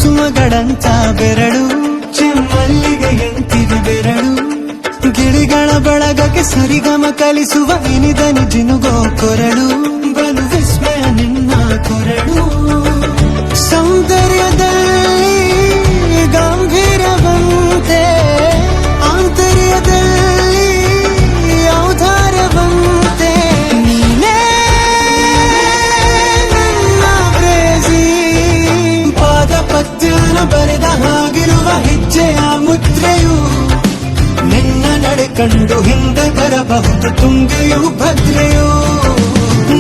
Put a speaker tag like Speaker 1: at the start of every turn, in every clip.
Speaker 1: ಕುಸುಮಗಳಂತ ಬೆರಳು, ಚೆಮ್ಮಲ್ಲಿಗೆ ಎಂತಿವೆ ಬೆರಳು, ಗಿಳಿಗಳ ಬಳಗಕ್ಕೆ ಸರಿಗಮ ಕಲಿಸುವ ಇನಿದನಿ ಜಿನುಗೋ ಕೊರಳು, ಬಲು ವಿಸ್ಮಯ ನಿನ್ನ ಕೊರಳು. ಸೌಂದರ್ಯದಲ್ಲಿ ಗಂಭೀರವಂತೆ, ಆಂತರ್ಯದಲ್ಲಿ ಔದಾರ್ಯವಂತೆ, ನೀನೇ ನನ್ನ ಪ್ರೇಸಿ. ಪಾದ ಪದ್ಯನ ಬರೆದ ಹಾಗಿರುವ ಹೆಜ್ಜೆಯ ಮುದ್ರೆಯು, ನಿನ್ನ ನಡೆ ಕಂಡು ಹಿಂದೆ ಬರಬಹುದು ತುಂಗೆಯು ಭದ್ರೆಯು.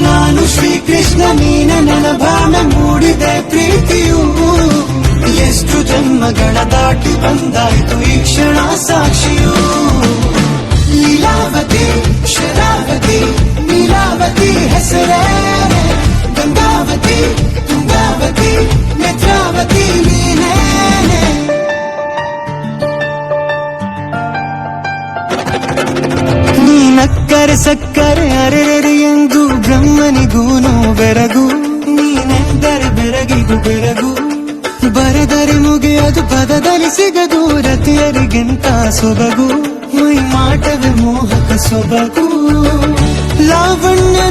Speaker 1: ನಾನು ಶ್ರೀಕೃಷ್ಣ ನೀನೆ ನನ್ನ ಭಾವ ಮೂಡಿದೆ ಪ್ರೀತಿಯು, ಎಷ್ಟು ಜನ್ಮಗಳ ದಾಟಿ ಬಂದಾಯ್ತು ಈ ಕ್ಷಣ ಸಾಕ್ಷಿಯು. ಲೀಲಾವತಿ ಶರಾವತಿ ನೀಲಾವತಿ ಹೆಸರೇ, ಗಂಗಾವತಿ ತುಂಗಾವತಿ ನೇತ್ರಾವತಿ ನೀನೇ. ನೀನಕ್ಕರೆ ಸಕ್ಕರೆ ಅರೆರೆ ಎಂದು ಬ್ರಹ್ಮನಿಗೂನು ಬೆರಗು, ನೀನೆಂದರೆ ಬೆರಗಿದು ಬೆರಗು, ಬರೆದರೆ ಮುಗಿಯದು ಪದದಲ್ಲಿ ಸಿಗದು ರತಿಯರಿಗಿಂತ ಸೊಬಗು, ಮೈ ಮಾಟವೇ ಮೋಹಕ ಸೊಬಗು. ಲಾವಣ್ಯ